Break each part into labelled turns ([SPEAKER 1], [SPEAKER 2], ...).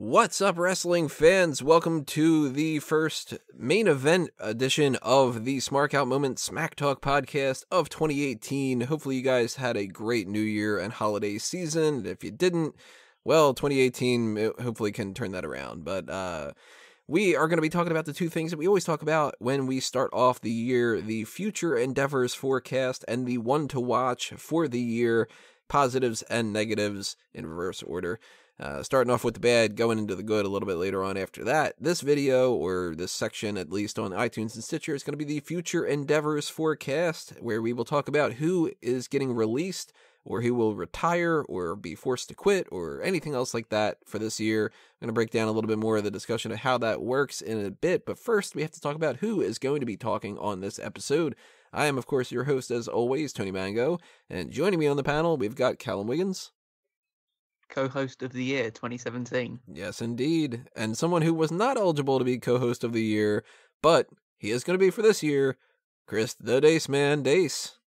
[SPEAKER 1] What's up, wrestling fans? Welcome to the first main event edition of the Smark Out Moment Smack Talk podcast of 2018. Hopefully you guys had a great New Year and holiday season. If you didn't, well, 2018 hopefully can turn that around. But we are going to be talking about the two things that we always talk about when we start off the year: the future endeavors forecast and the one to watch for the year, positives and negatives in reverse order. Starting off with the bad, going into the good a little bit later on after that. This video, or this section at least on iTunes and Stitcher, is going to be the Future Endeavors Forecast, where we will talk about who is getting released, or who will retire, or be forced to quit, or anything else like that for this year. I'm going to break down a little bit more of the discussion of how that works in a bit, but first we have to talk about who is going to be talking on this episode. I am, of course, your host, as always, Tony Mango, and joining me on the panel, we've got Callum Wiggins.
[SPEAKER 2] Co-host of the year 2017.
[SPEAKER 1] Yes, indeed. And someone who was not eligible to be co-host of the year, but he is going to be for this year, Chris the Dace Man Dace.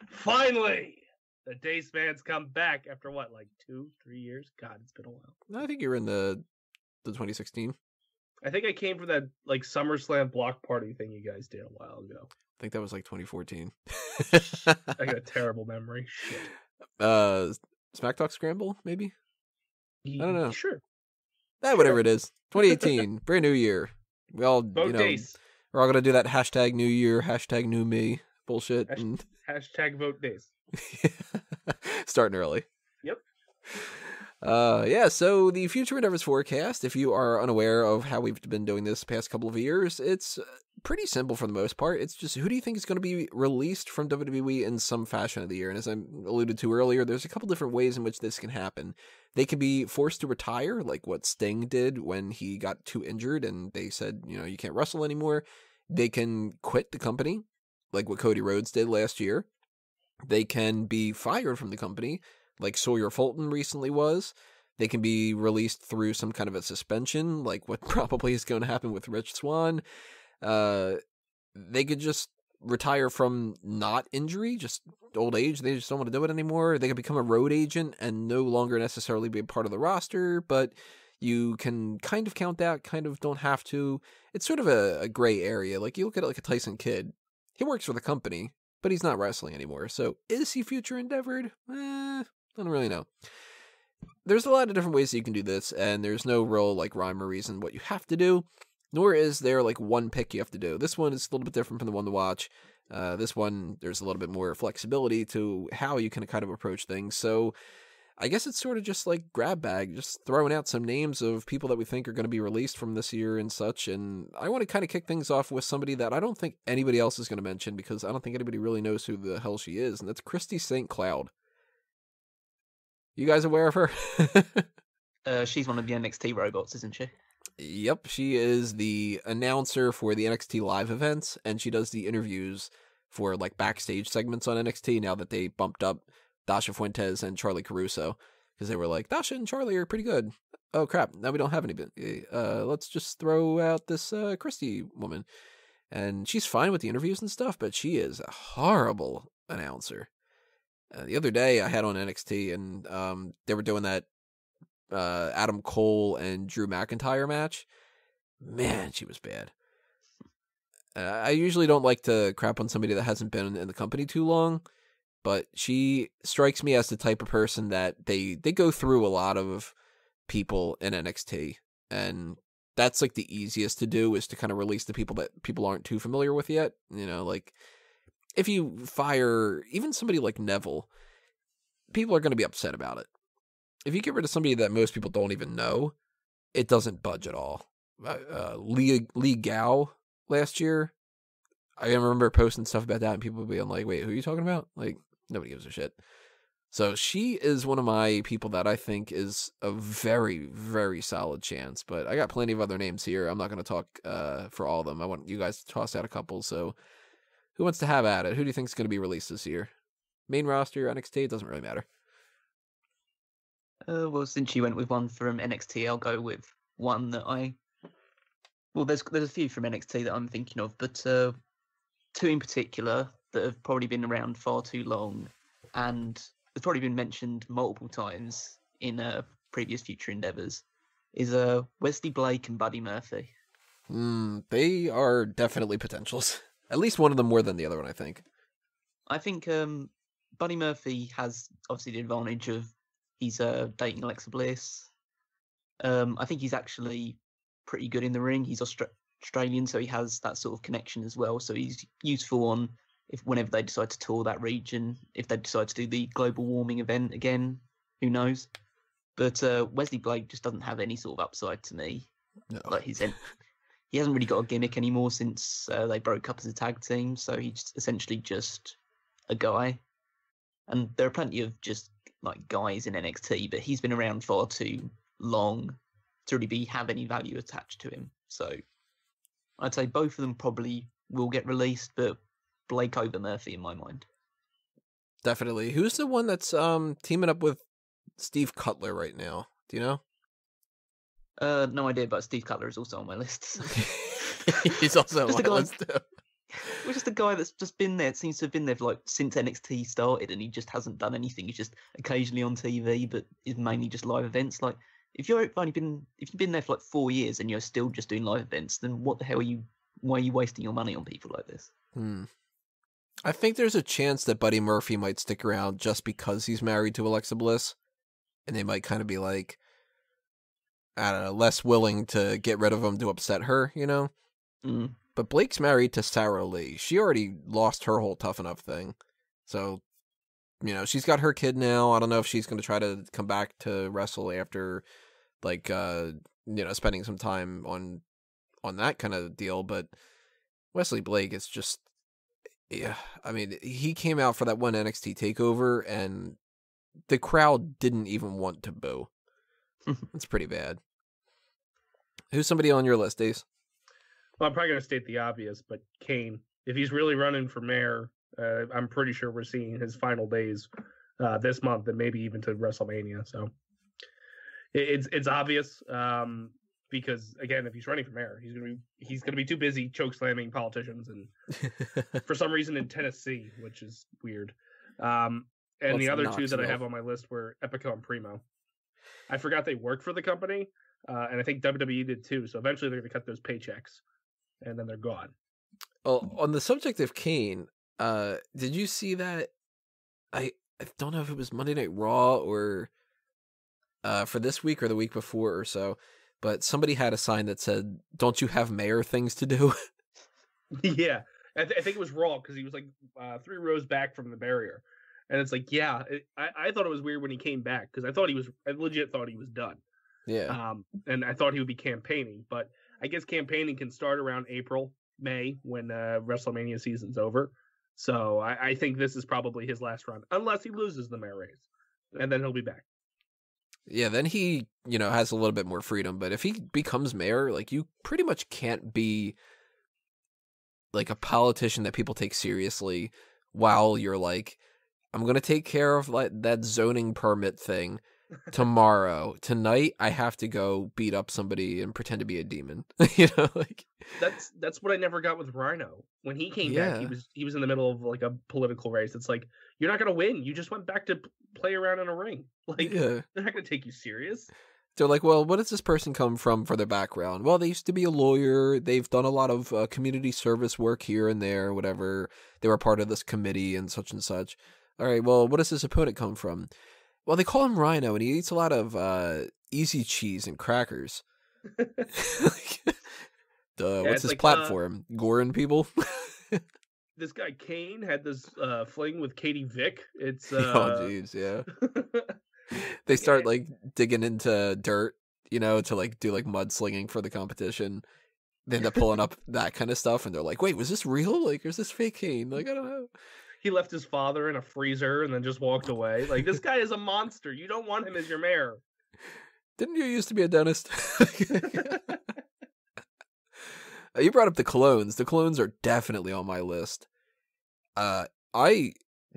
[SPEAKER 3] Finally! The Dace Man's come back after what, like 2-3 years? God, it's been a while.
[SPEAKER 1] I think you were in the 2016.
[SPEAKER 3] I think I came for that like SummerSlam block party thing you guys did a while ago.
[SPEAKER 1] I think that was like 2014.
[SPEAKER 3] I got a terrible memory. Shit.
[SPEAKER 1] Smack Talk Scramble, maybe? I don't know.
[SPEAKER 3] Sure.
[SPEAKER 1] Whatever it is. 2018, brand new year. We all,
[SPEAKER 3] Vote Dace.
[SPEAKER 1] we're all going to do that hashtag new year, hashtag new me bullshit.
[SPEAKER 3] Hashtag vote Dace.
[SPEAKER 1] Starting early.
[SPEAKER 3] Yep.
[SPEAKER 1] Yeah, so the Future Endeavors Forecast, if you are unaware of how we've been doing this past couple of years, it's pretty simple for the most part. It's just, who do you think is going to be released from WWE in some fashion of the year? And as I alluded to earlier, there's a couple different ways in which this can happen. They can be forced to retire, like what Sting did when he got too injured and they said, you can't wrestle anymore. They can quit the company, like what Cody Rhodes did last year. They can be fired from the company, like Sawyer Fulton recently was. They can be released through some kind of a suspension, like what probably is going to happen with Rich Swann. They could just retire from not injury, just old age. They just don't want to do it anymore. They could become a road agent and no longer necessarily be a part of the roster, but you can kind of count that, kind of don't have to. It's sort of a gray area. Like, you look at it like a Tyson Kidd. He works for the company, but he's not wrestling anymore. So is he future endeavored? I don't really know. There's a lot of different ways that you can do this, and there's no real like rhyme or reason what you have to do, nor is there like one pick you have to do. This one is a little bit different from the one to watch. This one, there's a little bit more flexibility to how you can kind of approach things. So I guess it's sort of just like grab bag, just throwing out some names of people that we think are going to be released from this year and such. And I want to kind of kick things off with somebody that I don't think anybody else is going to mention, because I don't think anybody really knows who the hell she is, and that's Christy St. Cloud. You guys aware of her?
[SPEAKER 2] She's one of the NXT robots, isn't she?
[SPEAKER 1] Yep, she is the announcer for the NXT live events, and she does the interviews for like backstage segments on NXT now that they bumped up Dasha Fuentes and Charlie Caruso, because they were like, Dasha and Charlie are pretty good. Oh crap, now we don't have anybody. Let's just throw out this Christy woman. And she's fine with the interviews and stuff, but she is a horrible announcer. The other day I had on NXT, and they were doing that Adam Cole and Drew McIntyre match. Man, she was bad. I usually don't like to crap on somebody that hasn't been in the company too long, but she strikes me as the type of person that they go through a lot of people in NXT, and that's like the easiest to do, is to kind of release the people that people aren't too familiar with yet. Like, if you fire even somebody like Neville, people are going to be upset about it. If you get rid of somebody that most people don't even know, it doesn't budge at all. Lee Gao last year, I remember posting stuff about that and people being like, wait, who are you talking about? Like, nobody gives a shit. So she is one of my people that I think is a very, very solid chance. But I got plenty of other names here. I'm not going to talk for all of them. I want you guys to toss out a couple. So who wants to have at it? Who do you think is going to be released this year? Main roster, NXT, it doesn't really matter.
[SPEAKER 2] Well, since you went with one from NXT, I'll go with one that well, there's a few from NXT that I'm thinking of, but two in particular that have probably been around far too long, and have probably been mentioned multiple times in previous future endeavors. is Wesley Blake and Buddy Murphy.
[SPEAKER 1] They are definitely potentials. At least one of them more than the other one, I think.
[SPEAKER 2] I think Buddy Murphy has obviously the advantage of he's dating Alexa Bliss. I think he's actually pretty good in the ring. He's Australian, so he has that sort of connection as well. So he's useful on whenever they decide to tour that region. If they decide to do the global warming event again, who knows? But Wesley Blake just doesn't have any sort of upside to me.
[SPEAKER 1] No.
[SPEAKER 2] Like he hasn't really got a gimmick anymore since they broke up as a tag team. So he's essentially just a guy. And there are plenty of just like guys in NXT, but he's been around far too long to really have any value attached to him. So I'd say both of them probably will get released, but Blake over Murphy in my mind.
[SPEAKER 1] Definitely. Who's the one that's teaming up with Steve Cutler right now? Do you know?
[SPEAKER 2] No idea, but Steve Cutler is also on my list. So.
[SPEAKER 1] He's also on my list too.
[SPEAKER 2] Which is the guy that's just been there. It seems to have been there for since NXT started, and he just hasn't done anything. He's just occasionally on TV, but is mainly just live events. Like if you've been there for 4 years and you're still just doing live events, then what the hell why are you wasting your money on people like this?
[SPEAKER 1] I think there's a chance that Buddy Murphy might stick around just because he's married to Alexa Bliss, and they might kind of be like, I don't know, less willing to get rid of him to upset her, you know? But Blake's married to Sarah Lee. She already lost her whole Tough Enough thing. So, she's got her kid now. I don't know if she's going to try to come back to wrestle after, spending some time on that kind of deal. But Wesley Blake is just, yeah. I mean, he came out for that one NXT takeover, and the crowd didn't even want to boo. It's pretty bad. Who's somebody on your list, Ace?
[SPEAKER 3] Well, I'm probably going to state the obvious, but Kane, if he's really running for mayor, I'm pretty sure we're seeing his final days this month and maybe even to WrestleMania. So it's obvious because, again, if he's running for mayor, he's gonna be too busy choke slamming politicians and for some reason in Tennessee, which is weird. And the other two that I have on my list were Epico and Primo. I forgot they worked for the company, and I think WWE did too. So eventually they're going to cut those paychecks. And then they're gone.
[SPEAKER 1] Well, on the subject of Kane, did you see that? I don't know if it was Monday Night Raw or for this week or the week before or so, but somebody had a sign that said, "Don't you have mayor things to do?"
[SPEAKER 3] Yeah, I think it was Raw because he was 3 rows back from the barrier, and it's I thought it was weird when he came back because I legit thought he was done.
[SPEAKER 1] Yeah.
[SPEAKER 3] And I thought he would be campaigning, but I guess campaigning can start around April, May when WrestleMania season's over. So I think this is probably his last run, unless he loses the mayor race, and then he'll be back.
[SPEAKER 1] Yeah, then he, has a little bit more freedom. But if he becomes mayor, you pretty much can't be a politician that people take seriously while you're I'm going to take care of that zoning permit thing tomorrow. Tonight I have to go beat up somebody and pretend to be a demon.
[SPEAKER 3] That's what I never got with Rhino. When he came back, he was in the middle of a political race. It's you're not gonna win. You just went back to play around in a ring. They're not gonna take you serious.
[SPEAKER 1] They're well, what does this person come from for their background? Well, they used to be a lawyer. They've done a lot of community service work here and there, whatever. They were part of this committee and such. All right, well, what does this opponent come from? Well, they call him Rhino, and he eats a lot of easy cheese and crackers. What's his platform? Goring people?
[SPEAKER 3] This guy Kane had this fling with Katie Vick. It's
[SPEAKER 1] oh, jeez, yeah. They start digging into dirt, to do mudslinging for the competition. They end up pulling up that kind of stuff, and they're wait, was this real? Or is this fake Kane? I don't know.
[SPEAKER 3] He left his father in a freezer and then just walked away. This guy is a monster. You don't want him as your mayor.
[SPEAKER 1] Didn't you used to be a dentist? You brought up the colognes. The colognes are definitely on my list. I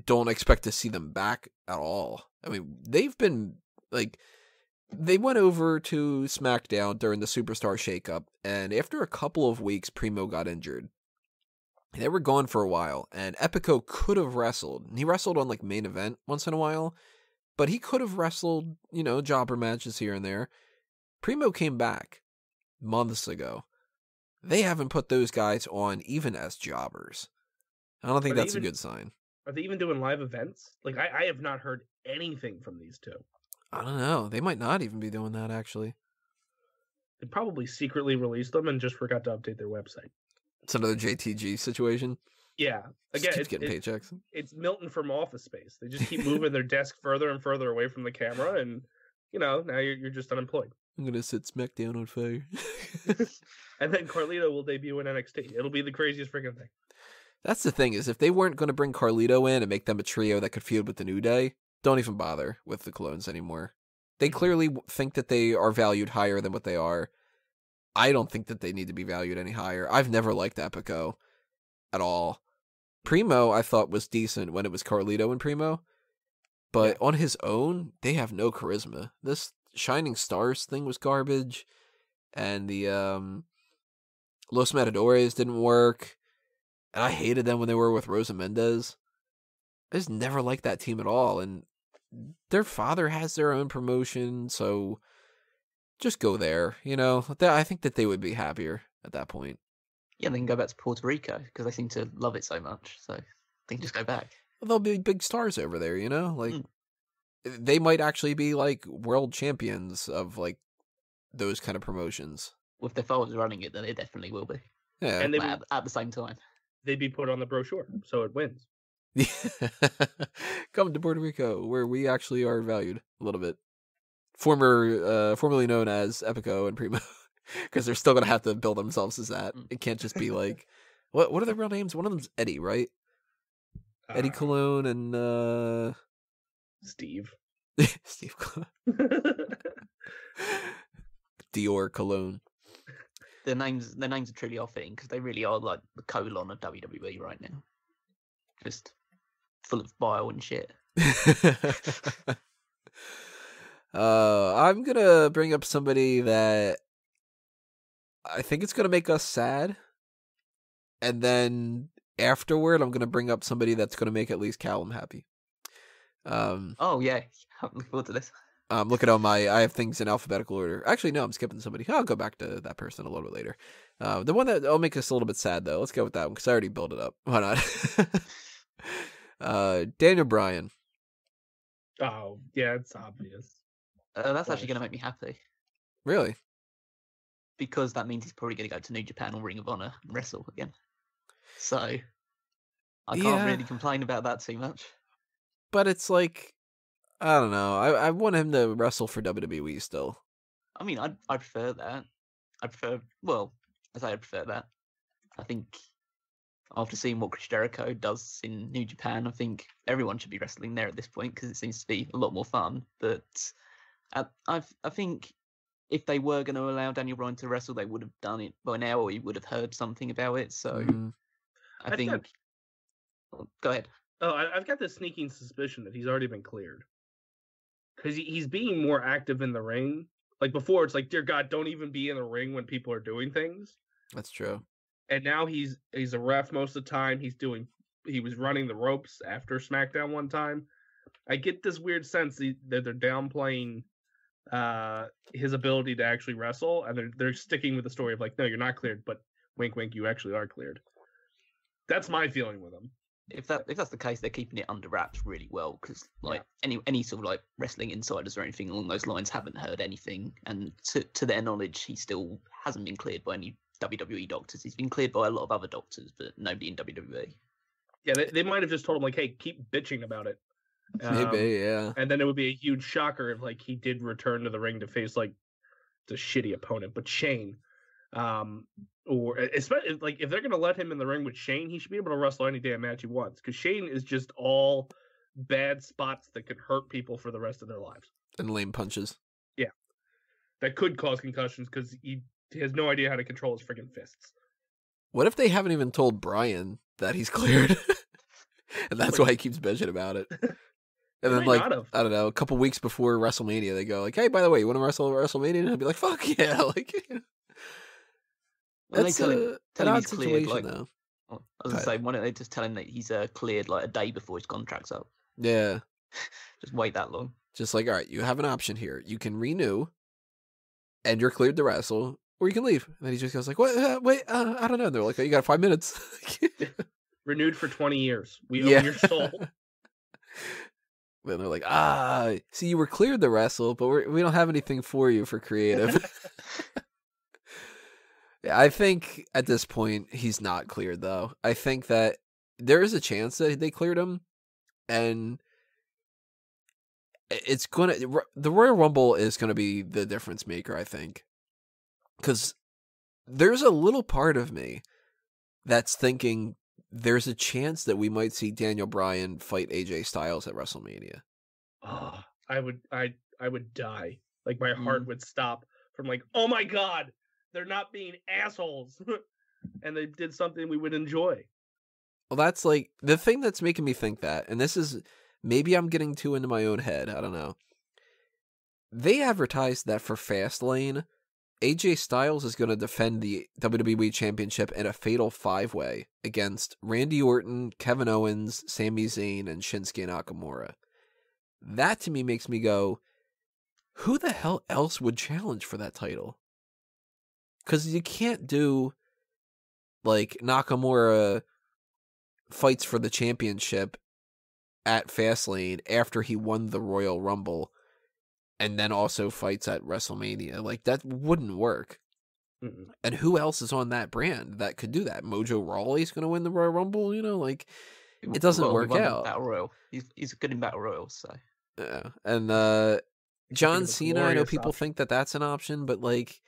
[SPEAKER 1] don't expect to see them back at all. I mean, they've been they went over to SmackDown during the Superstar shakeup, and after a couple of weeks, Primo got injured. They were gone for a while, and Epico could have wrestled. He wrestled on main event once in a while, but he could have wrestled, jobber matches here and there. Primo came back months ago. They haven't put those guys on even as jobbers. I don't think that's a good sign.
[SPEAKER 3] Are they even doing live events? Like, I have not heard anything from these two.
[SPEAKER 1] I don't know. They might not even be doing that, actually.
[SPEAKER 3] They probably secretly released them and just forgot to update their website.
[SPEAKER 1] It's another JTG situation.
[SPEAKER 3] Yeah. Again,
[SPEAKER 1] keeps getting paychecks.
[SPEAKER 3] It's Milton from Office Space. They just keep moving their desk further and further away from the camera, and, now you're just unemployed.
[SPEAKER 1] I'm going to set SmackDown on fire.
[SPEAKER 3] And then Carlito will debut in NXT. It'll be the craziest freaking thing.
[SPEAKER 1] That's the thing, is if they weren't going to bring Carlito in and make them a trio that could feud with the New Day, don't even bother with the clones anymore. They clearly think that they are valued higher than what they are. I don't think that they need to be valued any higher. I've never liked Epico at all. Primo, I thought, was decent when it was Carlito and Primo. But on his own, they have no charisma. This Shining Stars thing was garbage. And the Los Matadores didn't work. And I hated them when they were with Rosa Mendez. I just never liked that team at all. And their father has their own promotion, so just go there, I think that they would be happier at that point.
[SPEAKER 2] Yeah, they can go back to Puerto Rico because they seem to love it so much. So they can just go back.
[SPEAKER 1] Well, they'll be big stars over there, They might actually be like world champions of like those kind of promotions.
[SPEAKER 2] With their fathers running it, then it definitely will be.
[SPEAKER 1] Yeah,
[SPEAKER 3] and
[SPEAKER 2] at the same time,
[SPEAKER 3] they'd be put on the brochure, so it wins.
[SPEAKER 1] Come to Puerto Rico, where we actually are valued a little bit. Formerly known as Epico and Primo, because they're still gonna have to bill themselves as that. It can't just be like, what are their real names? One of them's Eddie, right? Eddie Cologne and
[SPEAKER 3] Steve.
[SPEAKER 1] Steve Cologne. Dior Cologne.
[SPEAKER 2] Their names are truly off-fitting because they really are like the colon of WWE right now. Just full of bile and shit.
[SPEAKER 1] I'm gonna bring up somebody that I think it's gonna make us sad, and then afterward, I'm gonna bring up somebody that's gonna make at least Callum happy.
[SPEAKER 2] Oh yeah, I'm looking forward to this.
[SPEAKER 1] I'm looking on I have things in alphabetical order. Actually, no, I'm skipping somebody. I'll go back to that person a little bit later. The one that'll make us a little bit sad, though. Let's go with that one, because I already built it up. Why not? Daniel Bryan.
[SPEAKER 3] Oh, yeah, it's obvious.
[SPEAKER 2] That's actually going to make me happy.
[SPEAKER 1] Really?
[SPEAKER 2] Because that means he's probably going to go to New Japan or Ring of Honor and wrestle again. So, I can't really complain about that too much.
[SPEAKER 1] But it's like, I don't know. I want him to wrestle for WWE still.
[SPEAKER 2] I mean, I prefer that. I prefer that. I think after seeing what Chris Jericho does in New Japan, I think everyone should be wrestling there at this point because it seems to be a lot more fun. But I think if they were going to allow Daniel Bryan to wrestle, they would have done it by now, or he would have heard something about it. So I think. Go ahead.
[SPEAKER 3] Oh, I've got this sneaking suspicion that he's already been cleared. Because he's being more active in the ring. Like before, it's like, dear God, don't even be in the ring when people are doing things.
[SPEAKER 1] That's true.
[SPEAKER 3] And now he's a ref most of the time. He was running the ropes after SmackDown one time. I get this weird sense that they're downplaying his ability to actually wrestle, and they're sticking with the story of like, no, you're not cleared, but wink, wink, you actually are cleared. That's my feeling with him.
[SPEAKER 2] If that's the case, they're keeping it under wraps really well because any sort of like wrestling insiders or anything along those lines haven't heard anything, and to their knowledge, he still hasn't been cleared by any WWE doctors. He's been cleared by a lot of other doctors, but nobody in WWE.
[SPEAKER 3] Yeah, they might have just told him like, hey, keep bitching about it.
[SPEAKER 1] Maybe, yeah.
[SPEAKER 3] And then it would be a huge shocker if like he did return to the ring to face like the shitty opponent, but Shane. Or especially like if they're gonna let him in the ring with Shane, he should be able to wrestle any damn match he wants. Because Shane is just all bad spots that could hurt people for the rest of their lives.
[SPEAKER 1] And lame punches.
[SPEAKER 3] Yeah, that could cause concussions because he has no idea how to control his freaking fists.
[SPEAKER 1] What if they haven't even told Brian that he's cleared, and that's why he keeps bitching about it? And then, like, I don't know, a couple weeks before WrestleMania, they go like, "Hey, by the way, you want to wrestle at WrestleMania?" And I'd be like, "Fuck yeah!" Like.
[SPEAKER 2] Well,
[SPEAKER 1] that's
[SPEAKER 2] tell
[SPEAKER 1] an odd situation, though.
[SPEAKER 2] I was going to say, why don't they just tell him that he's cleared like a day before his contract's up?
[SPEAKER 1] Yeah.
[SPEAKER 2] Just wait that long.
[SPEAKER 1] Just like, all right, you have an option here. You can renew, and you're cleared to wrestle, or you can leave. And then he just goes like, "What? Wait, I don't know." And they're like, "Oh, you got 5 minutes."
[SPEAKER 3] Renewed for 20 years. We
[SPEAKER 1] Yeah.
[SPEAKER 3] own your soul.
[SPEAKER 1] Then they're like, see, you were cleared to wrestle, but we don't have anything for you for creative. Yeah, I think at this point he's not cleared though. I think that there is a chance that they cleared him, and the Royal Rumble is gonna be the difference maker. I think, because there's a little part of me that's thinking there's a chance that we might see Daniel Bryan fight AJ Styles at WrestleMania.
[SPEAKER 3] Oh, I would die. Like my heart would stop from like, oh my god, they're not being assholes, and they did something we would enjoy.
[SPEAKER 1] Well, that's like the thing that's making me think that, and this is maybe I'm getting too into my own head. I don't know. They advertised that for Fastlane, AJ Styles is going to defend the WWE Championship in a fatal 5-way against Randy Orton, Kevin Owens, Sami Zayn, and Shinsuke Nakamura. That to me makes me go, who the hell else would challenge for that title? Because you can't do, like, Nakamura fights for the championship at Fastlane after he won the Royal Rumble and then also fights at WrestleMania. Like, that wouldn't work.
[SPEAKER 3] Mm-mm.
[SPEAKER 1] And who else is on that brand that could do that? Mojo Rawley's going to win the Royal Rumble, like, it doesn't work out.
[SPEAKER 2] Battle Royal. He's good in Battle Royals, so.
[SPEAKER 1] Yeah. And John Cena, I know people
[SPEAKER 3] option.
[SPEAKER 1] think that that's an option, but, like,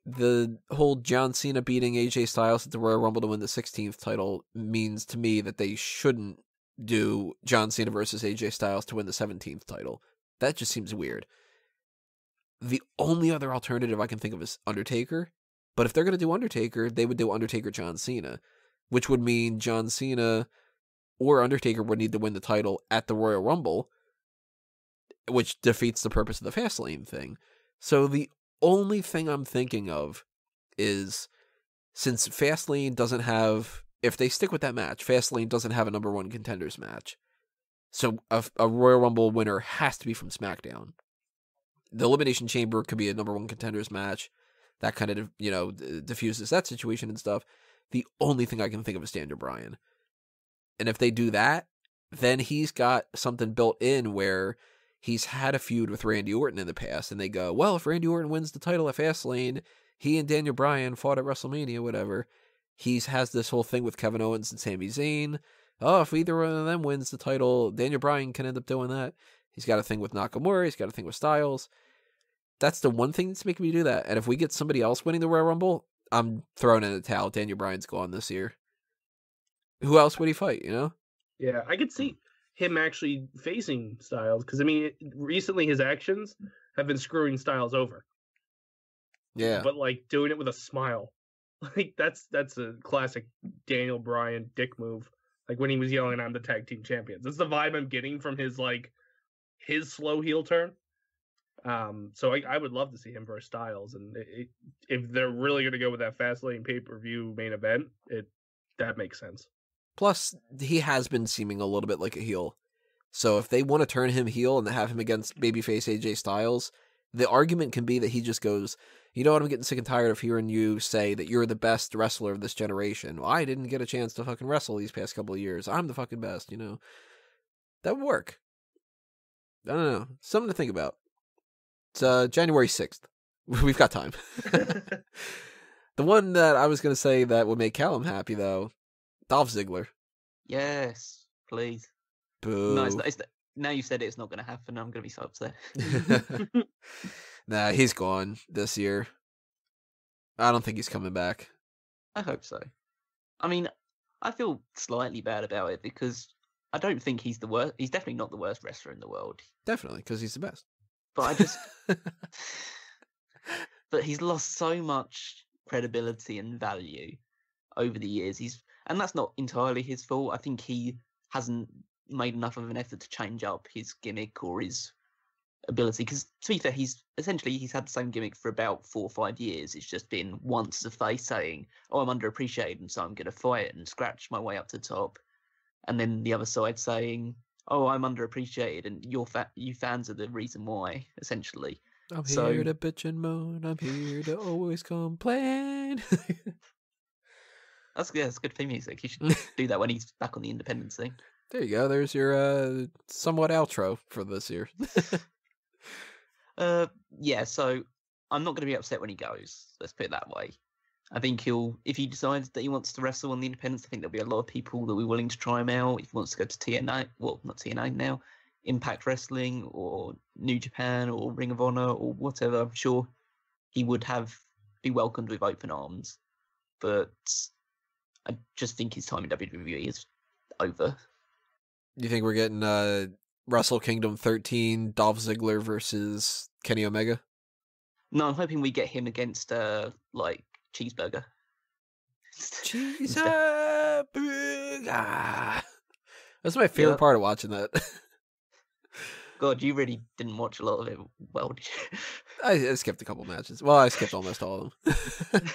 [SPEAKER 1] the whole John Cena beating AJ Styles at the Royal Rumble to win the 16th title means to me that they shouldn't do John Cena versus AJ Styles to win the 17th title. That just seems weird. The only other alternative I can think of is Undertaker. But if they're going to do Undertaker, they would do Undertaker John Cena, which would mean John Cena or Undertaker would need to win the title at the Royal Rumble, which defeats the purpose of the Fastlane thing. So the only thing I'm thinking of is, since Fastlane doesn't have, if they stick with that match, Fastlane doesn't have a number one contenders match. So a Royal Rumble winner has to be from SmackDown. The Elimination Chamber could be a number one contenders match. That kind of, diffuses that situation and stuff. The only thing I can think of is Daniel Bryan. And if they do that, then he's got something built in where he's had a feud with Randy Orton in the past, and they go, well, if Randy Orton wins the title at Fastlane, he and Daniel Bryan fought at WrestleMania, whatever. He has this whole thing with Kevin Owens and Sami Zayn. Oh, if either one of them wins the title, Daniel Bryan can end up doing that. He's got a thing with Nakamura. He's got a thing with Styles. That's the one thing that's making me do that. And if we get somebody else winning the Royal Rumble, I'm throwing in the towel. Daniel Bryan's gone this year. Who else would he fight,
[SPEAKER 3] Yeah, I could see him actually facing Styles, because, recently his actions have been screwing Styles over.
[SPEAKER 1] Yeah.
[SPEAKER 3] But, like, doing it with a smile. Like, that's a classic Daniel Bryan dick move. Like, when he was yelling, I'm the tag team champions. That's the vibe I'm getting from his slow heel turn. So I would love to see him versus Styles. And if they're really going to go with that Fastlane pay-per-view main event, that makes sense.
[SPEAKER 1] Plus, he has been seeming a little bit like a heel. So if they want to turn him heel and have him against babyface AJ Styles, the argument can be that he just goes, you know what, I'm getting sick and tired of hearing you say that you're the best wrestler of this generation. Well, I didn't get a chance to fucking wrestle these past couple of years. I'm the fucking best, That would work. I don't know. Something to think about. It's January 6th. We've got time. The one that I was going to say that would make Callum happy, though, Dolph Ziggler.
[SPEAKER 2] Yes, please.
[SPEAKER 1] Boo.
[SPEAKER 2] No, now you said it's not going to happen. I'm going to be so upset.
[SPEAKER 1] Nah, he's gone this year. I don't think he's coming back.
[SPEAKER 2] I hope so. I feel slightly bad about it because I don't think he's the worst. He's definitely not the worst wrestler in the world.
[SPEAKER 1] Definitely, because he's the best.
[SPEAKER 2] But but he's lost so much credibility and value over the years. And that's not entirely his fault. I think he hasn't made enough of an effort to change up his gimmick or his ability. Because to be fair, he's had the same gimmick for about 4 or 5 years. It's just been once a face saying, "Oh, I'm underappreciated, and so I'm going to fight and scratch my way up to the top," and then the other side saying, "Oh, I'm underappreciated, and you fans are the reason why." Essentially,
[SPEAKER 1] I'm
[SPEAKER 2] So-
[SPEAKER 1] here to bitch and moan. I'm here to always complain.
[SPEAKER 2] That's good theme music. He should do that when he's back on the independent scene.
[SPEAKER 1] There you go. There's your somewhat outro for this year.
[SPEAKER 2] Yeah, so I'm not going to be upset when he goes. Let's put it that way. I think if he decides that he wants to wrestle on the independents, I think there'll be a lot of people that will be willing to try him out. If he wants to go to TNA, well, not TNA now, Impact Wrestling or New Japan or Ring of Honor or whatever, I'm sure he would be welcomed with open arms. But I just think his time in WWE is over.
[SPEAKER 1] You think we're getting Wrestle Kingdom 13, Dolph Ziggler versus Kenny Omega?
[SPEAKER 2] No, I'm hoping we get him against like Cheeseburger.
[SPEAKER 1] Cheeseburger. That's my favorite part of watching that.
[SPEAKER 2] God, you really didn't watch a lot of it well, did you?
[SPEAKER 1] I skipped a couple matches. Well, I skipped almost all of them.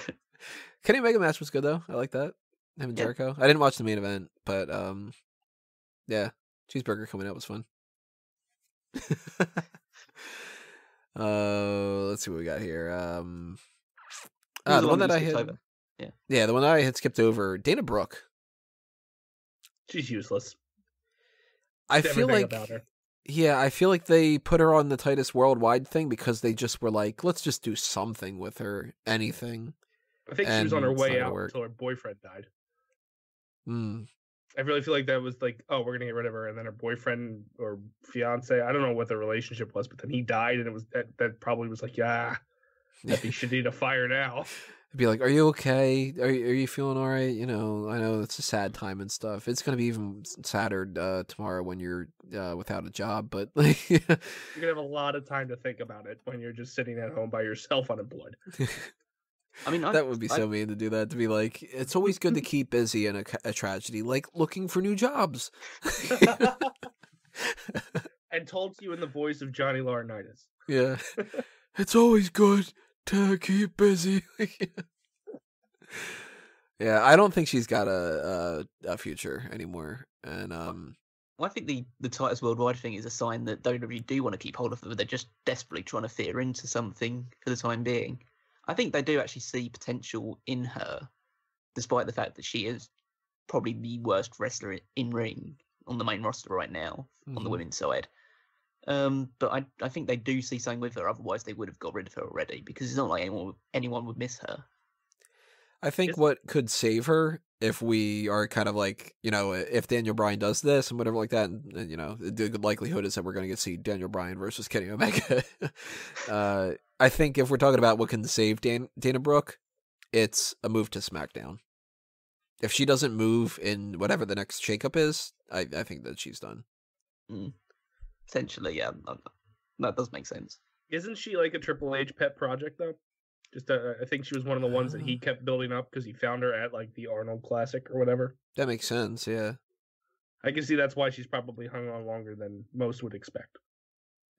[SPEAKER 1] Kenny Omega match was good though. I like that. Him and Jericho. I didn't watch the main event, but yeah, Cheeseburger coming out was fun. Let's see what we got here. The one that I had
[SPEAKER 2] over.
[SPEAKER 1] Yeah, the one that I had skipped over, Dana Brooke.
[SPEAKER 3] She's useless.
[SPEAKER 1] I feel like
[SPEAKER 3] about her.
[SPEAKER 1] Yeah, I feel like they put her on the Titus Worldwide thing because they just were like, let's just do something with her, anything.
[SPEAKER 3] I think she was on her
[SPEAKER 1] And
[SPEAKER 3] way
[SPEAKER 1] it's not
[SPEAKER 3] out
[SPEAKER 1] gonna work.
[SPEAKER 3] until her boyfriend died.
[SPEAKER 1] Mm.
[SPEAKER 3] I really feel like that was like, oh, we're gonna get rid of her, and then her boyfriend or fiance, I don't know what the relationship was, but then he died, and it was that probably was like, yeah, he should need a fire now.
[SPEAKER 1] I'd be like, are you okay? Are you feeling all right? You know, I know it's a sad time and stuff. It's going to be even sadder tomorrow when you're without a job, but like,
[SPEAKER 3] You're gonna have a lot of time to think about it when you're just sitting at home by yourself unemployed.
[SPEAKER 2] I mean,
[SPEAKER 1] that would be so mean to do that. To be like, it's always good to keep busy in a tragedy, like looking for new jobs.
[SPEAKER 3] And told to you in the voice of Johnny Laurinaitis.
[SPEAKER 1] Yeah, it's always good to keep busy. Yeah, I don't think she's got a future anymore. And
[SPEAKER 2] well, I think the Titus Worldwide thing is a sign that WWE do want to keep hold of her, but they're just desperately trying to fit her into something for the time being. I think they do actually see potential in her, despite the fact that she is probably the worst wrestler in ring on the main roster right now on the women's side. But I think they do see something with her. Otherwise, they would have got rid of her already, because it's not like anyone would miss her.
[SPEAKER 1] I think what could save her, if we are kind of like, you know, if Daniel Bryan does this and whatever like that, and you know, the good likelihood is that we're going to get to see Daniel Bryan versus Kenny Omega. I think if we're talking about what can save Dana Brooke, it's a move to SmackDown. If she doesn't move in whatever the next shakeup is, I think that she's done.
[SPEAKER 2] Essentially, yeah, that does make sense.
[SPEAKER 3] Isn't she like a Triple H pet project though? Just I think she was one of the ones that he kept building up because he found her at like the Arnold Classic or whatever.
[SPEAKER 1] That makes sense, yeah.
[SPEAKER 3] I can see that's why she's probably hung on longer than most would expect.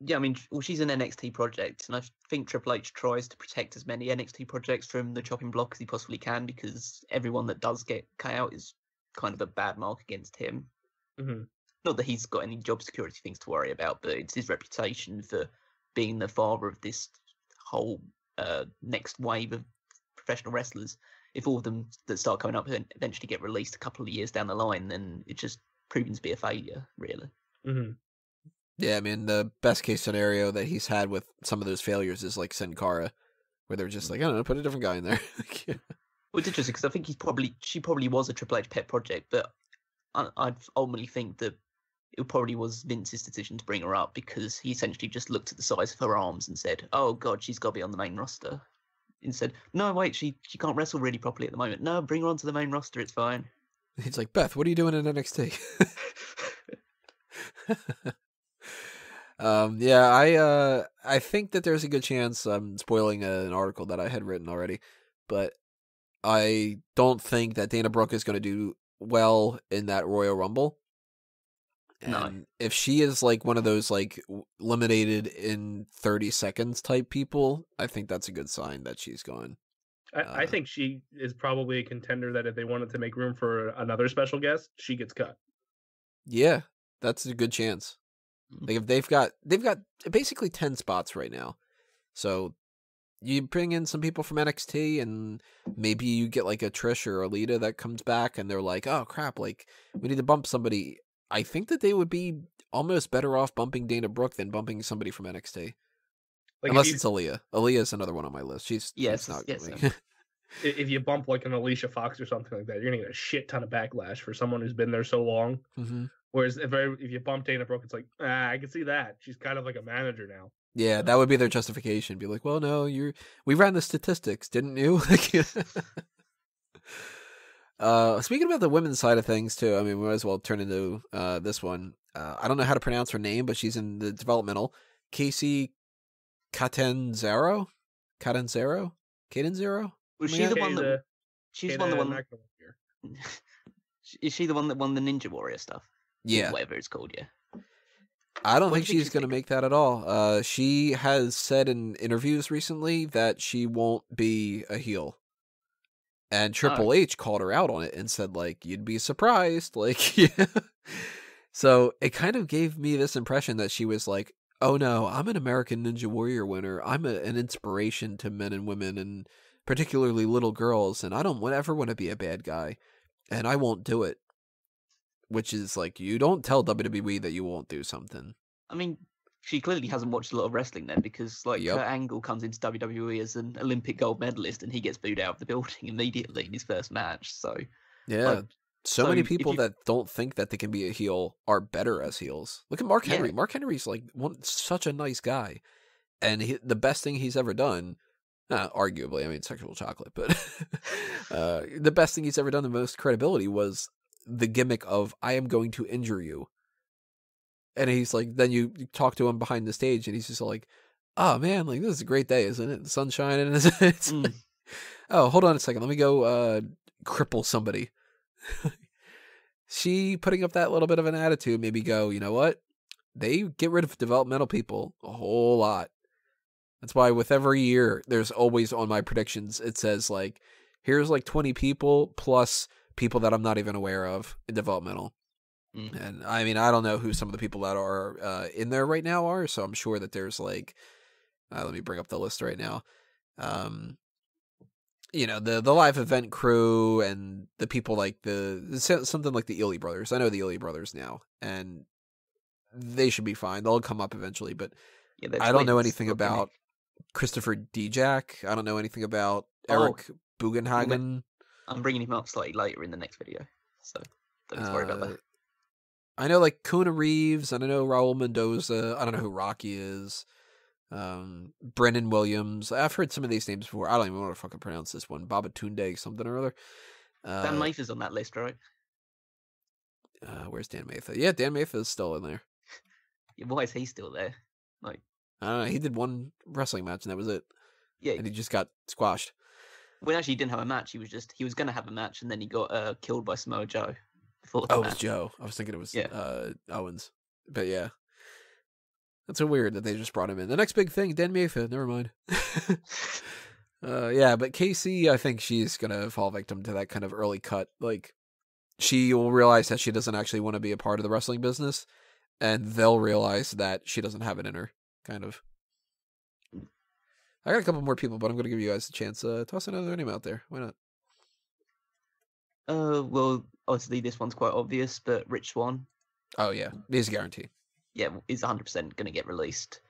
[SPEAKER 2] Yeah, I mean, well, she's an NXT project, and I think Triple H tries to protect as many NXT projects from the chopping block as he possibly can, because everyone that does get cut out is kind of a bad mark against him.
[SPEAKER 3] Mm-hmm.
[SPEAKER 2] Not that he's got any job security things to worry about, but it's his reputation for being the father of this whole next wave of professional wrestlers. If all of them that start coming up and eventually get released a couple of years down the line, then it's just proven to be a failure, really.
[SPEAKER 3] Mm-hmm.
[SPEAKER 1] Yeah, I mean, the best case scenario that he's had with some of those failures is like Sin Cara, where they're just like, I don't know, put a different guy in there. Yeah.
[SPEAKER 2] Well, it's interesting because I think she probably was a Triple H pet project, but I ultimately think that it probably was Vince's decision to bring her up, because he essentially just looked at the size of her arms and said, oh God, she's got to be on the main roster. And said, no, wait, she can't wrestle really properly at the moment. No, bring her onto the main roster, it's fine.
[SPEAKER 1] He's like, Beth, what are you doing in NXT? Yeah, I think that there's a good chance I'm spoiling an article that I had written already, but I don't think that Dana Brooke is going to do well in that Royal Rumble. And
[SPEAKER 2] No.
[SPEAKER 1] if she is like one of those like eliminated in 30 seconds type people, I think that's a good sign that she's going.
[SPEAKER 3] I think she is probably a contender that if they wanted to make room for another special guest, she gets cut.
[SPEAKER 1] Yeah, that's a good chance. Like if they've got basically 10 spots right now. So you bring in some people from NXT, and maybe you get like a Trish or a Lita that comes back, and they're like, oh crap, like we need to bump somebody. I think that they would be almost better off bumping Dana Brooke than bumping somebody from NXT.
[SPEAKER 3] Like
[SPEAKER 1] Unless it's Aaliyah. Aaliyah is another one on my list. She's not
[SPEAKER 2] yes.
[SPEAKER 1] going.
[SPEAKER 3] If you bump like an Alicia Fox or something like that, you're gonna get a shit ton of backlash for someone who's been there so long.
[SPEAKER 1] Mm-hmm.
[SPEAKER 3] Whereas if you bump Dana Brooke, it's like, I can see that she's kind of like a manager now.
[SPEAKER 1] Yeah, that would be their justification. Be like, well, no, we ran the statistics, didn't you? Speaking about the women's side of things too, I mean, we might as well turn into this one. I don't know how to pronounce her name, but she's in the developmental. Casey Catanzaro?
[SPEAKER 2] Was she the one that? She's one the one. Is she the one that won the Ninja Warrior stuff?
[SPEAKER 1] Yeah,
[SPEAKER 2] whatever it's called. Yeah.
[SPEAKER 1] I don't think she's going to make that at all. She has said in interviews recently that she won't be a heel. And Triple H called her out on it and said, like, you'd be surprised. Like, yeah. So it kind of gave me this impression that she was like, oh no, I'm an American Ninja Warrior winner. I'm an inspiration to men and women, and particularly little girls, and I don't ever want to be a bad guy, and I won't do it. Which is like, you don't tell WWE that you won't do something.
[SPEAKER 2] I mean, she clearly hasn't watched a lot of wrestling then, because like Kurt Angle comes into WWE as an Olympic gold medalist, and he gets booed out of the building immediately in his first match. So
[SPEAKER 1] yeah, like, so many people that don't think that they can be a heel are better as heels. Look at Mark Henry. Mark Henry's like such a nice guy, and the best thing he's ever done. Arguably, I mean, sexual chocolate, but the best thing he's ever done, the most credibility, was the gimmick of I am going to injure you. And he's like, then you talk to him behind the stage, and he's just like, oh man, like this is a great day, isn't it? The sun's shining, and it's like, oh, hold on a second, let me go cripple somebody. She putting up that little bit of an attitude, maybe go, you know what? They get rid of developmental people a whole lot. That's why with every year, there's always on my predictions, it says like, here's like 20 people plus people that I'm not even aware of in developmental. And I mean, I don't know who some of the people that are in there right now are, so I'm sure that there's like, let me bring up the list right now. You know, the live event crew and the people like something like the Ely brothers. I know the Ely brothers now, and they should be fine. They'll come up eventually, but I don't know anything about Christopher Dijak. I don't know anything about Eric Bugenhagen.
[SPEAKER 2] I'm bringing him up slightly later in the next video, so don't need to worry about that.
[SPEAKER 1] I know like Kuna Reeves, and I know Raul Mendoza. I don't know who Rocky is. Brennan Williams. I've heard some of these names before. I don't even want to fucking pronounce this one. Babatunde something or other.
[SPEAKER 2] Dan Mather's on that list, right?
[SPEAKER 1] Where's Dan Mather? Yeah, Dan Mather is still in there.
[SPEAKER 2] Why is he still there? Like,
[SPEAKER 1] I don't know. He did one wrestling match and that was it.
[SPEAKER 2] Yeah,
[SPEAKER 1] and he just got squashed.
[SPEAKER 2] Well, actually, he didn't have a match. He was going to have a match, and then he got killed by Samoa Joe.
[SPEAKER 1] It was Joe. I was thinking it was Owens, but yeah. That's so weird that they just brought him in. The next big thing, Dan Mayfield. Never mind. Yeah, but Casey, I think she's gonna fall victim to that kind of early cut. Like, she will realize that she doesn't actually want to be a part of the wrestling business, and they'll realize that she doesn't have it in her. Kind of. I got a couple more people, but I'm gonna give you guys a chance. Toss another name out there. Why not?
[SPEAKER 2] Well, obviously this one's quite obvious, but Rich Swann.
[SPEAKER 1] Oh yeah, he's a guarantee.
[SPEAKER 2] Yeah, is 100% going to get released.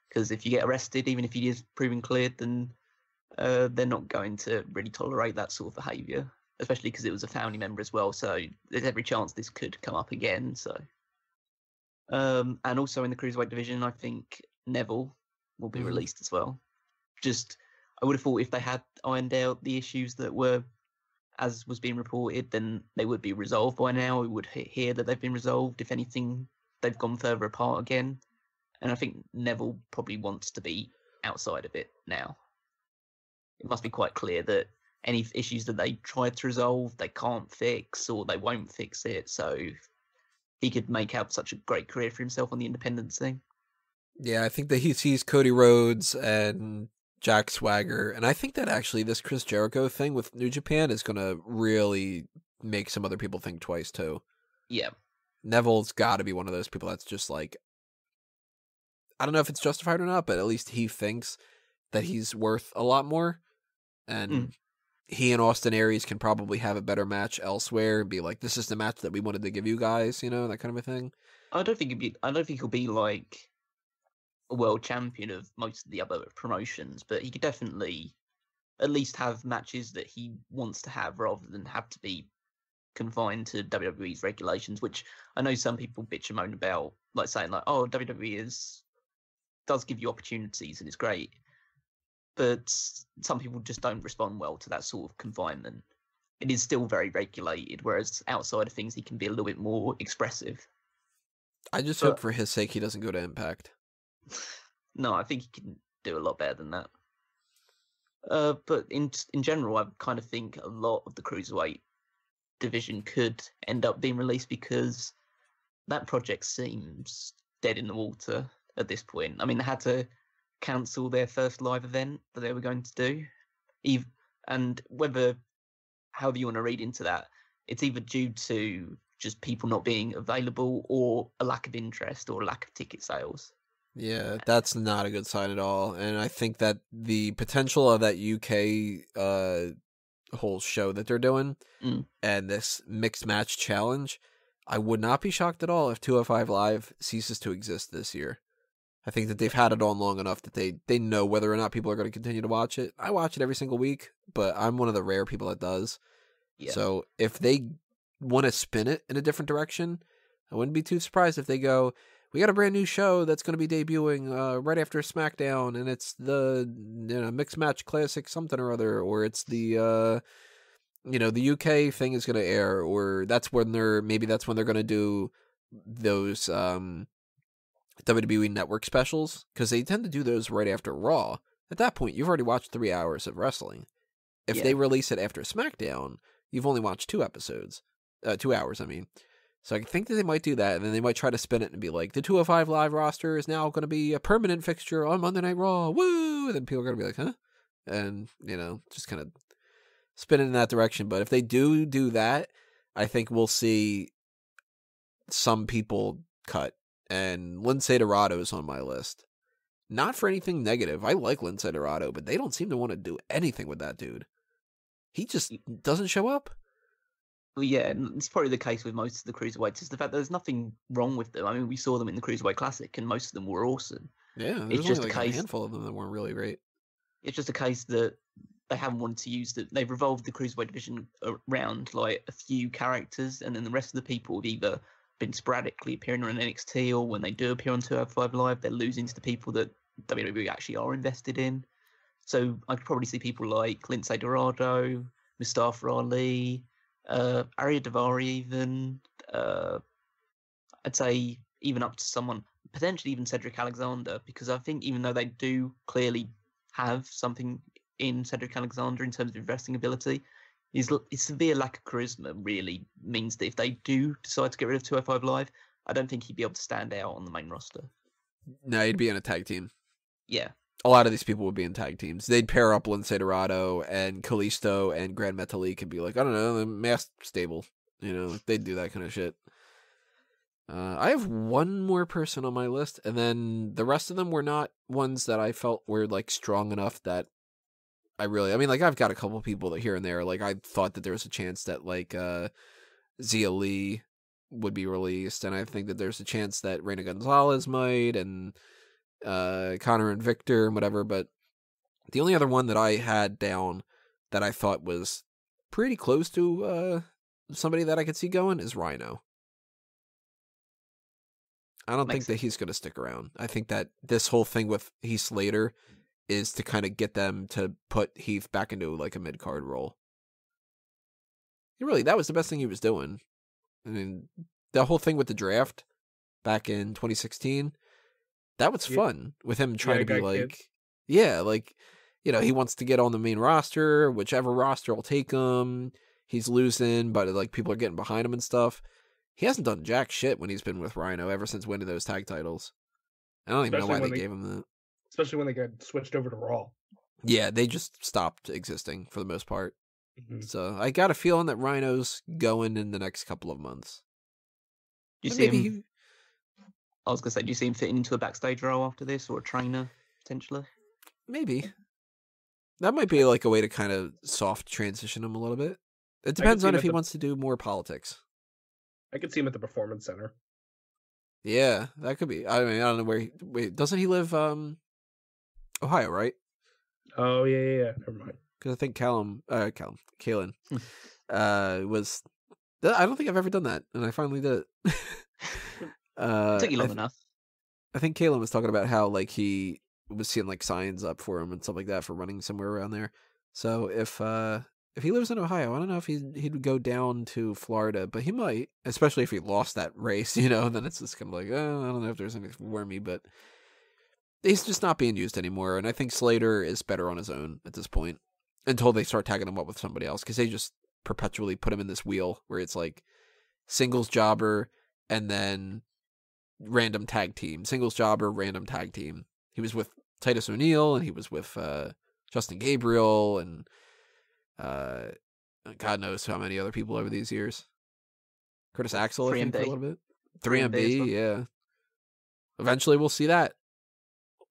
[SPEAKER 2] Because if you get arrested, even if you is proven cleared, then they're not going to really tolerate that sort of behaviour. Especially because it was a family member as well, so there's every chance this could come up again. So, and also in the cruiserweight division, I think Neville will be released as well. I would have thought if they had ironed out the issues that were, as was being reported, then they would be resolved by now. We would hear that they've been resolved. If anything, they've gone further apart again. And I think Neville probably wants to be outside of it now. It must be quite clear that any issues that they tried to resolve, they can't fix, or they won't fix it. So he could make out such a great career for himself on the independent thing.
[SPEAKER 1] Yeah, I think that he sees Cody Rhodes and Jack Swagger, and I think that actually this Chris Jericho thing with New Japan is going to really make some other people think twice too.
[SPEAKER 2] Yeah.
[SPEAKER 1] Neville's got to be one of those people that's just like, I don't know if it's justified or not, but at least he thinks that he's worth a lot more, and he and Austin Aries can probably have a better match elsewhere and be like, this is the match that we wanted to give you guys, you know, that kind of a thing.
[SPEAKER 2] I don't think he'll be like a world champion of most of the other promotions, but he could definitely at least have matches that he wants to have rather than have to be confined to WWE's regulations, which I know some people bitch and moan about, like saying like, oh, WWE does give you opportunities and it's great. But some people just don't respond well to that sort of confinement. It is still very regulated, whereas outside of things, he can be a little bit more expressive.
[SPEAKER 1] I just hope for his sake he doesn't go to Impact.
[SPEAKER 2] No, I think he can do a lot better than that. But in general, I kind of think a lot of the Cruiserweight division could end up being released because that project seems dead in the water at this point. I mean, they had to cancel their first live event that they were going to do. And however you want to read into that, it's either due to just people not being available or a lack of interest or a lack of ticket sales.
[SPEAKER 1] Yeah, that's not a good sign at all. And I think that the potential of that UK whole show that they're doing and this mixed match challenge, I would not be shocked at all if 205 Live ceases to exist this year. I think that they've had it on long enough that they know whether or not people are going to continue to watch it. I watch it every single week, but I'm one of the rare people that does. Yeah. So if they want to spin it in a different direction, I wouldn't be too surprised if they go, we got a brand new show that's going to be debuting right after SmackDown, and it's the mixed match classic something or other, or it's the the UK thing is going to air, or that's when they're going to do those WWE Network specials, because they tend to do those right after Raw. At that point, you've already watched 3 hours of wrestling. If they release it after SmackDown, you've only watched 2 episodes. 2 hours, I mean. So I think that they might do that, and then they might try to spin it and be like, the 205 Live roster is now going to be a permanent fixture on Monday Night Raw. Woo! And then people are going to be like, huh? And, just kind of spin it in that direction. But if they do that, I think we'll see some people cut. And Lince Dorado is on my list. Not for anything negative. I like Lince Dorado, but they don't seem to want to do anything with that dude. He just doesn't show up.
[SPEAKER 2] Well, yeah, it's probably the case with most of the Cruiserweights, is the fact that there's nothing wrong with them. I mean, we saw them in the Cruiserweight Classic, and most of them were awesome.
[SPEAKER 1] Yeah, there's just only a handful of them that weren't really great.
[SPEAKER 2] It's just a case that they haven't wanted to use they've revolved the Cruiserweight division around like a few characters, and then the rest of the people have either been sporadically appearing on NXT, or when they do appear on 205 Live, they're losing to the people that WWE actually are invested in. So I could probably see people like Lince Dorado, Mustafa Ali, Arya Davari even. I'd say even up to someone, potentially even Cedric Alexander, because I think even though they do clearly have something in Cedric Alexander in terms of investing ability, his severe lack of charisma really means that if they do decide to get rid of 205 Live, I don't think he'd be able to stand out on the main roster.
[SPEAKER 1] No, he'd be in a tag team.
[SPEAKER 2] Yeah.
[SPEAKER 1] A lot of these people would be in tag teams. They'd pair up Lince Dorado and Kalisto and Grand Metalik and be like, I don't know, the masked stable. They'd do that kind of shit. I have one more person on my list, and then the rest of them were not ones that I felt were like strong enough that I've got a couple people that here and there, like I thought that there was a chance that like Zia Lee would be released, and I think that there's a chance that Reina Gonzalez might, and Connor and Victor and whatever, but the only other one that I had down that I thought was pretty close to somebody that I could see going is Rhino. I don't think that he's going to stick around. I think that this whole thing with Heath Slater is to kind of get them to put Heath back into like a mid-card role. That was the best thing he was doing. I mean, the whole thing with the draft back in 2016, that was fun with him trying to be like, he wants to get on the main roster, whichever roster will take him. He's losing, but like people are getting behind him and stuff. He hasn't done jack shit when he's been with Rhino ever since winning those tag titles. I don't even know why they gave him that.
[SPEAKER 3] Especially when they got switched over to Raw.
[SPEAKER 1] Yeah, they just stopped existing for the most part. Mm-hmm. So I got a feeling that Rhino's going in the next couple of months.
[SPEAKER 2] Do you see him? I was gonna say, do you see him fitting into a backstage role after this, or a trainer potentially?
[SPEAKER 1] Maybe. That might be like a way to kind of soft transition him a little bit. It depends on if he wants to do more politics.
[SPEAKER 3] I could see him at the Performance Center.
[SPEAKER 1] Yeah, that could be. I mean, I don't know where. Wait, doesn't he live? Ohio, right?
[SPEAKER 3] Oh yeah. Never mind.
[SPEAKER 1] Because I think Kalen, was. I don't think I've ever done that, and I finally did it.
[SPEAKER 2] It took you long enough.
[SPEAKER 1] I think Kalen was talking about how like he was seeing like signs up for him and stuff like that for running somewhere around there. So if he lives in Ohio, I don't know if he'd go down to Florida, but he might, especially if he lost that race, you know. Then it's just kind of like, oh, I don't know if there's anything for me, but he's just not being used anymore. And I think Slater is better on his own at this point until they start tagging him up with somebody else, because they just perpetually put him in this wheel where it's like singles jobber and then random tag team, singles jobber, random tag team. He was with Titus O'Neil and he was with Justin Gabriel and God knows how many other people over these years. Curtis Axel, I think, for a little bit. 3MB, yeah. Eventually we'll see that.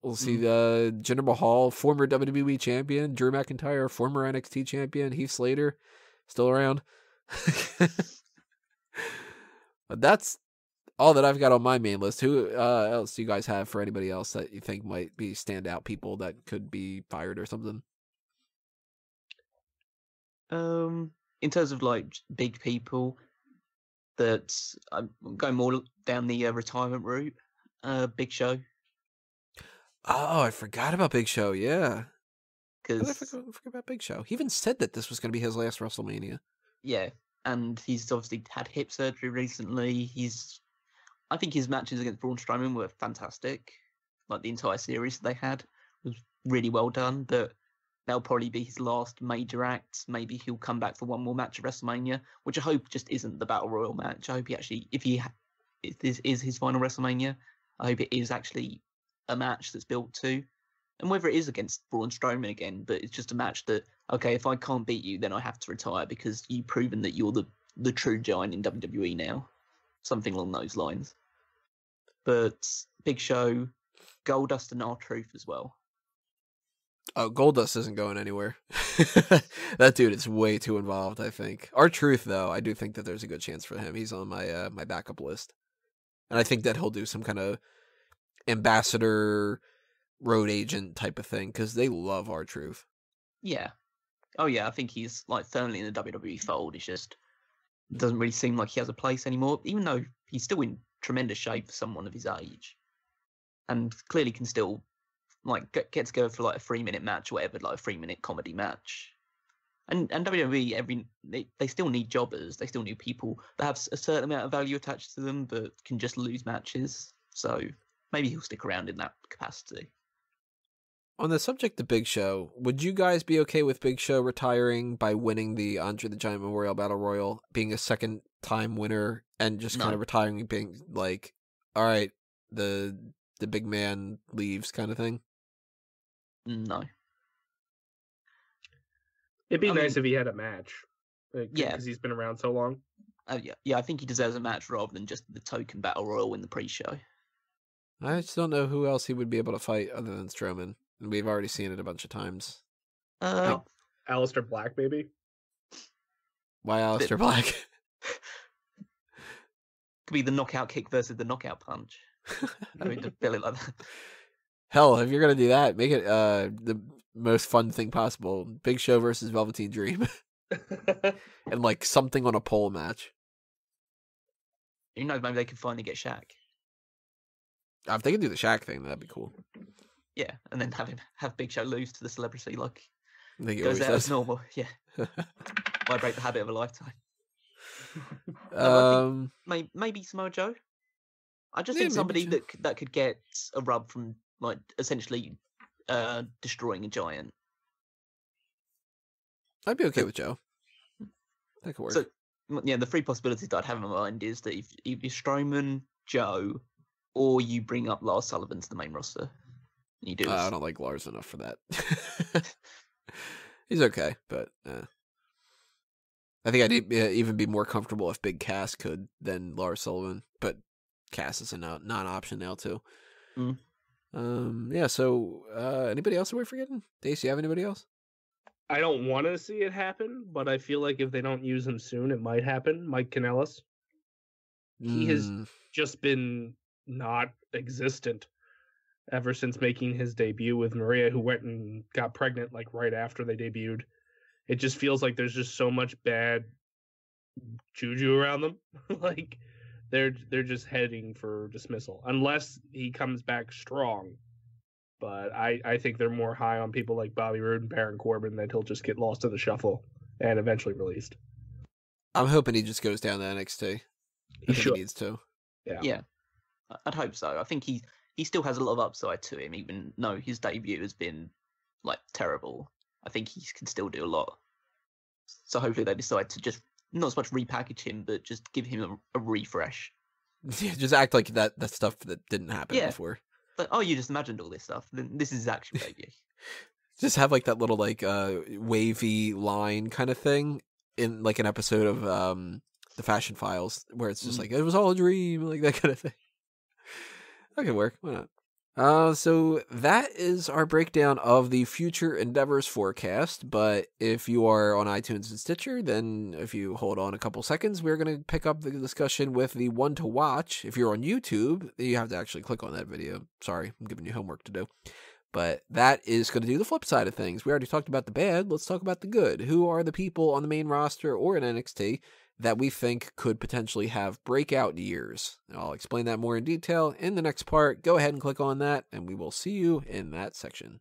[SPEAKER 1] We'll see Jinder Mahal, former WWE champion, Drew McIntyre, former NXT champion, Heath Slater, still around. But that's all that I've got on my main list. Who else do you guys have for anybody else that you think might be standout people that could be fired or something?
[SPEAKER 2] In terms of like big people, that I'm going more down the retirement route. Big Show.
[SPEAKER 1] Oh, I forgot about Big Show. Yeah,
[SPEAKER 2] because
[SPEAKER 1] I forgot about Big Show. He even said that this was going to be his last WrestleMania.
[SPEAKER 2] Yeah, and he's obviously had hip surgery recently. I think his matches against Braun Strowman were fantastic. Like the entire series they had was really well done. But that'll probably be his last major act. Maybe he'll come back for one more match at WrestleMania, which I hope just isn't the Battle Royal match. I hope he actually, if this is his final WrestleMania, I hope it is actually a match that's built to. And whether it is against Braun Strowman again, but it's just a match that, okay, if I can't beat you, then I have to retire because you've proven that you're the true giant in WWE now. Something along those lines. But Big Show, Goldust and R-Truth as well.
[SPEAKER 1] Oh, Goldust isn't going anywhere. That dude is way too involved, I think. R-Truth, though, I do think that there's a good chance for him. He's on my my backup list. And I think that he'll do some kind of ambassador, road agent type of thing, because they love R-Truth.
[SPEAKER 2] Yeah. Oh, yeah, I think he's like firmly in the WWE fold. It's just doesn't really seem like he has a place anymore, even though he's still in tremendous shape for someone of his age. And clearly can still like get together for like a 3-minute match or whatever, like a 3-minute comedy match. And WWE, they still need jobbers. They still need people that have a certain amount of value attached to them, but can just lose matches. So maybe he'll stick around in that capacity.
[SPEAKER 1] On the subject of Big Show, would you guys be okay with Big Show retiring by winning the Andre the Giant Memorial Battle Royal, being a second-time winner, and just kind of retiring, being like, all right, the big man leaves kind of thing?
[SPEAKER 2] No.
[SPEAKER 3] It'd be nice if he had a match.
[SPEAKER 2] Yeah.
[SPEAKER 3] Because he's been around so long.
[SPEAKER 2] Yeah, I think he deserves a match rather than just the token Battle Royal in the pre-show.
[SPEAKER 1] I just don't know who else he would be able to fight other than Strowman. And we've already seen it a bunch of times.
[SPEAKER 3] Aleister Black, maybe?
[SPEAKER 1] Why Aleister Black?
[SPEAKER 2] Could be the knockout kick versus the knockout punch. I mean, just feel it like that.
[SPEAKER 1] Hell, if you're going to do that, make it the most fun thing possible. Big Show versus Velveteen Dream. And like something on a pole match.
[SPEAKER 2] You know, maybe they can finally get Shaq.
[SPEAKER 1] If they could do the Shaq thing, that'd be cool.
[SPEAKER 2] Yeah, and then have Big Show lose to the celebrity like
[SPEAKER 1] I think he
[SPEAKER 2] goes
[SPEAKER 1] always
[SPEAKER 2] out
[SPEAKER 1] does.
[SPEAKER 2] as normal. Yeah. Why break the habit of a lifetime? Maybe Samoa Joe. I just think somebody that could get a rub from like essentially destroying a giant.
[SPEAKER 1] I'd be okay with Joe. That could work.
[SPEAKER 2] So yeah, the three possibilities that I'd have in my mind is that if you're Strowman, Joe, or you bring up Lars Sullivan to the main roster. You do.
[SPEAKER 1] I don't like Lars enough for that. He's okay, but I think I'd even be more comfortable if Big Cass could than Lars Sullivan. But Cass is a non-option now too.
[SPEAKER 2] Mm.
[SPEAKER 1] Yeah. So anybody else that we're forgetting? Dace, you have anybody else?
[SPEAKER 3] I don't want to see it happen, but I feel like if they don't use him soon, it might happen. Mike Kanellis. He has just been not existent ever since making his debut with Maria, who went and got pregnant like right after they debuted. It just feels like there's just so much bad juju around them. Like they're just heading for dismissal unless he comes back strong. But I think they're more high on people like Bobby Roode and Baron Corbin that he'll just get lost in the shuffle and eventually released.
[SPEAKER 1] I'm hoping he just goes down to NXT. He needs to.
[SPEAKER 2] Yeah, I'd hope so. I think he still has a lot of upside to him, even though his debut has been like terrible. I think he can still do a lot. So hopefully they decide to just not so much repackage him, but just give him a refresh.
[SPEAKER 1] Yeah, just act like that stuff that didn't happen before.
[SPEAKER 2] But you just imagined all this stuff. Then this is his actual debut.
[SPEAKER 1] Just have like that little like wavy line kind of thing in like an episode of the Fashion Files where it's just like it was all a dream, like that kind of thing. That could work. Why not? So that is our breakdown of the future endeavors forecast. But if you are on iTunes and Stitcher, then if you hold on a couple seconds, we're going to pick up the discussion with the one to watch. If you're on YouTube, you have to actually click on that video. Sorry, I'm giving you homework to do. But that is going to do the flip side of things. We already talked about the bad. Let's talk about the good. Who are the people on the main roster or in NXT that we think could potentially have breakout years? I'll explain that more in detail in the next part. Go ahead and click on that, and we will see you in that section.